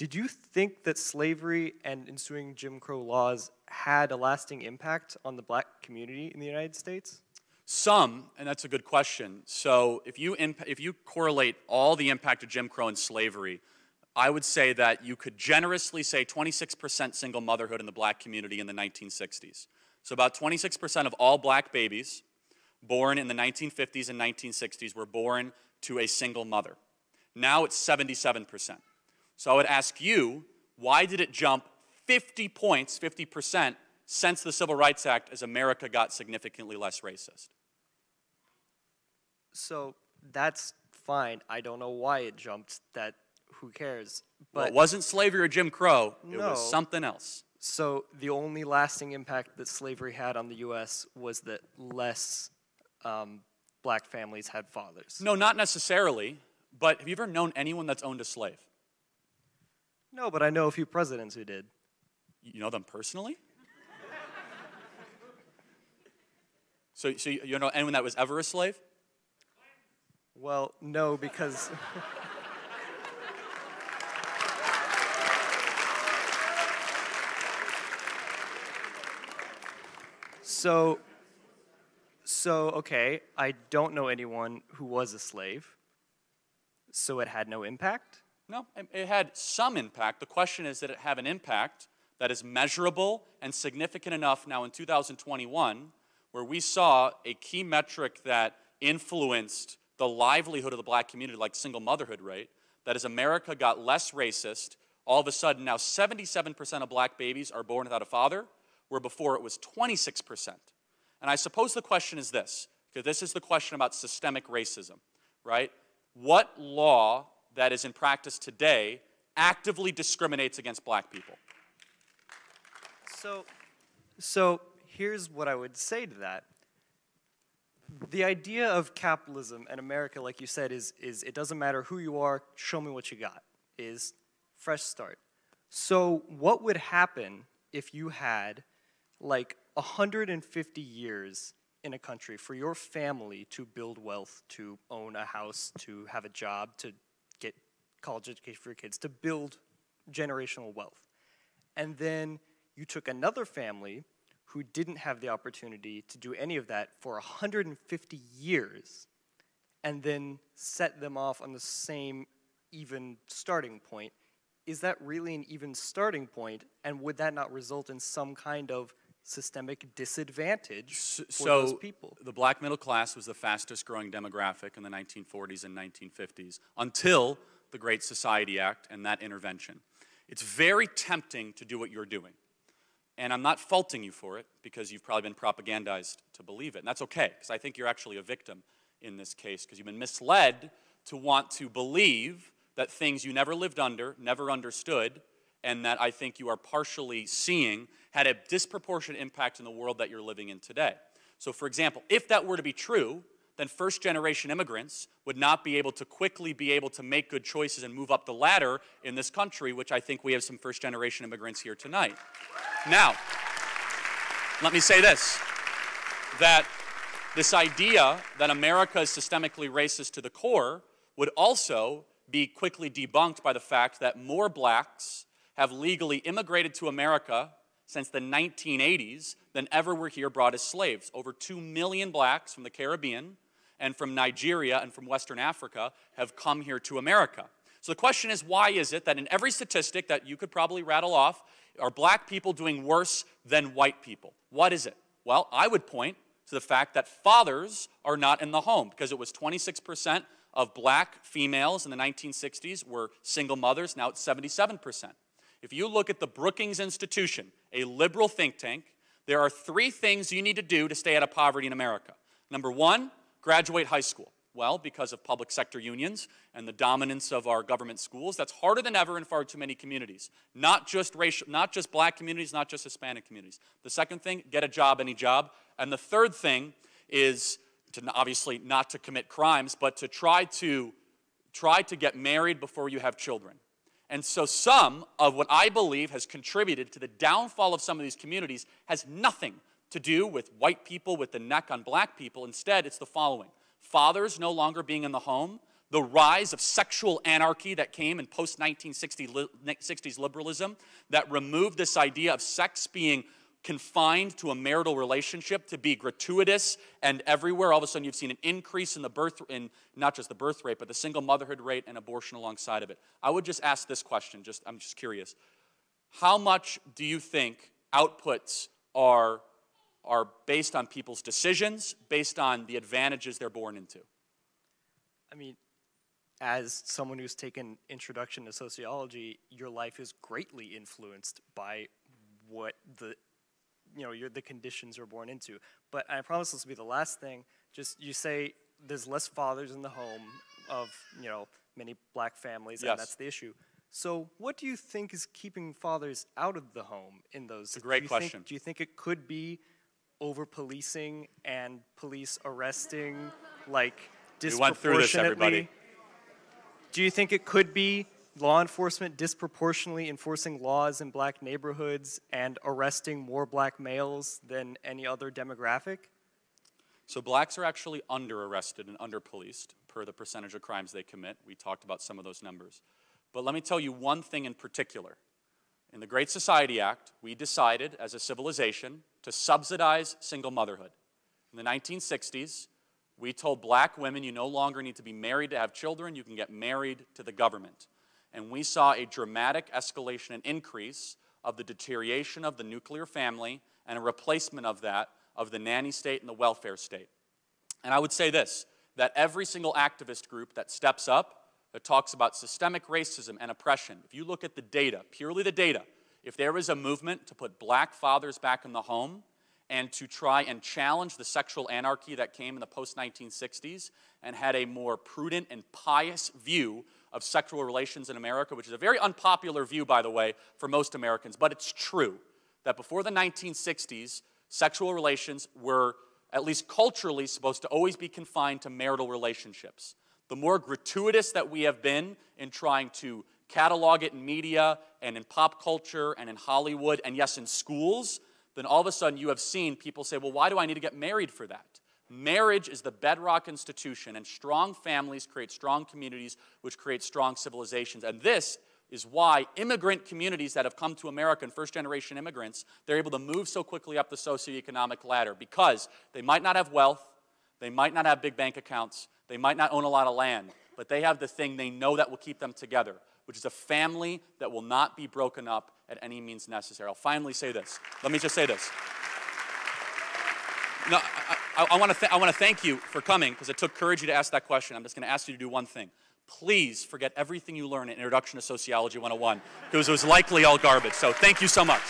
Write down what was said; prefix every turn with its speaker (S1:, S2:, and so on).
S1: Did you think that slavery and ensuing Jim Crow laws had a lasting impact on the black community in the United States?
S2: Some, and that's a good question. So if you correlate all the impact of Jim Crow and slavery, I would say that you could generously say 26% single motherhood in the black community in the 1960s. So about 26% of all black babies born in the 1950s and 1960s were born to a single mother. Now it's 77%. So I would ask you, why did it jump 50 points, 50%, since the Civil Rights Act as America got significantly less racist?
S1: So that's fine. I don't know why it jumped. Who cares?
S2: But well, it wasn't slavery or Jim Crow. It was something else.
S1: So the only lasting impact that slavery had on the U.S. was that less black families had fathers.
S2: No, not necessarily. But have you ever known anyone that's owned a slave?
S1: No, but I know a few presidents who did.
S2: You know them personally? So you know anyone that was ever a slave?
S1: Well, no, because... So, okay, I don't know anyone who was a slave, so it had no impact?
S2: No, it had some impact. The question is, did it have an impact that is measurable and significant enough now in 2021, where we saw a key metric that influenced the livelihood of the black community, like single motherhood rate, that as America got less racist, all of a sudden now 77% of black babies are born without a father, where before it was 26%. And I suppose the question is this, because this is the question about systemic racism, right? What law that is in practice today actively discriminates against black people?
S1: So here's what I would say to that. The idea of capitalism and America, like you said, is it doesn't matter who you are, show me what you got, is fresh start. So what would happen if you had like 150 years in a country for your family to build wealth, to own a house, to have a job, to get college education for your kids, to build generational wealth. And then you took another family who didn't have the opportunity to do any of that for 150 years and then set them off on the same even starting point. Is that really an even starting point? And would that not result in some kind of systemic disadvantage for those people?
S2: So the black middle class was the fastest growing demographic in the 1940s and 1950s until the Great Society Act and that intervention. It's very tempting to do what you're doing. And I'm not faulting you for it because you've probably been propagandized to believe it. And that's okay, because I think you're actually a victim in this case because you've been misled to want to believe that things you never lived under, never understood, and that I think you are partially seeing had a disproportionate impact in the world that you're living in today. So for example, if that were to be true, then first-generation immigrants would not be able to quickly be able to make good choices and move up the ladder in this country, which I think we have some first-generation immigrants here tonight. Now, let me say this, that this idea that America is systemically racist to the core would also be quickly debunked by the fact that more blacks have legally immigrated to America since the 1980s than ever were here brought as slaves. Over 2 million blacks from the Caribbean and from Nigeria and from Western Africa have come here to America. So the question is, why is it that in every statistic that you could probably rattle off, are black people doing worse than white people? What is it? Well, I would point to the fact that fathers are not in the home, because it was 26% of black females in the 1960s were single mothers. Now it's 77%. If you look at the Brookings Institution, a liberal think tank, there are 3 things you need to do to stay out of poverty in America. Number 1, graduate high school. Well, because of public sector unions and the dominance of our government schools, that's harder than ever in far too many communities. Not just black communities, not just Hispanic communities. The second thing, get a job, any job. And the third thing is to obviously not to commit crimes, but to try to get married before you have children. And so some of what I believe has contributed to the downfall of some of these communities has nothing to do with white people with the neck on black people. Instead, it's the following. Fathers no longer being in the home, the rise of sexual anarchy that came in post-1960s liberalism that removed this idea of sex being confined to a marital relationship to be gratuitous and everywhere. All of a sudden you've seen an increase in not just the birth rate, but the single motherhood rate and abortion alongside of it. I would just ask this question, I'm just curious. How much do you think outputs are based on people's decisions, based on the advantages they're born into?
S1: I mean, as someone who's taken Introduction to Sociology, your life is greatly influenced by what the conditions you're born into. But I promise this will be the last thing. Just, you say there's less fathers in the home of, many black families,
S2: yes.
S1: And that's the issue. So what do you think is keeping fathers out of the home in those?
S2: It's a great question.
S1: Do you think it could be over-policing and police arresting, disproportionately?
S2: We went through this, everybody.
S1: Do you think it could be law enforcement disproportionately enforcing laws in black neighborhoods and arresting more black males than any other demographic?
S2: So blacks are actually under-arrested and under-policed per the percentage of crimes they commit. We talked about some of those numbers. But let me tell you one thing in particular. In the Great Society Act, we decided as a civilization to subsidize single motherhood. In the 1960s, we told black women you no longer need to be married to have children, you can get married to the government. And we saw a dramatic escalation and increase of the deterioration of the nuclear family and a replacement of that of the nanny state and the welfare state. And I would say this, that every single activist group that steps up, that talks about systemic racism and oppression, if you look at the data, purely the data, if there is a movement to put black fathers back in the home and to try and challenge the sexual anarchy that came in the post-1960s and had a more prudent and pious view of sexual relations in America, which is a very unpopular view, by the way, for most Americans, but it's true that before the 1960s, sexual relations were, at least culturally, supposed to always be confined to marital relationships. The more gratuitous that we have been in trying to catalog it in media and in pop culture and in Hollywood and yes, in schools, then all of a sudden you have seen people say, well, why do I need to get married for that? Marriage is the bedrock institution, and strong families create strong communities, which create strong civilizations. And this is why immigrant communities that have come to America, and first-generation immigrants, they're able to move so quickly up the socioeconomic ladder because they might not have wealth, they might not have big bank accounts, they might not own a lot of land, but they have the thing they know that will keep them together, which is a family that will not be broken up at any means necessary. I'll finally say this. Let me just say this. No, I want to thank you for coming because it took courage to ask that question. I'm just going to ask you to do one thing. Please forget everything you learned in Introduction to Sociology 101 because it was likely all garbage. So thank you so much.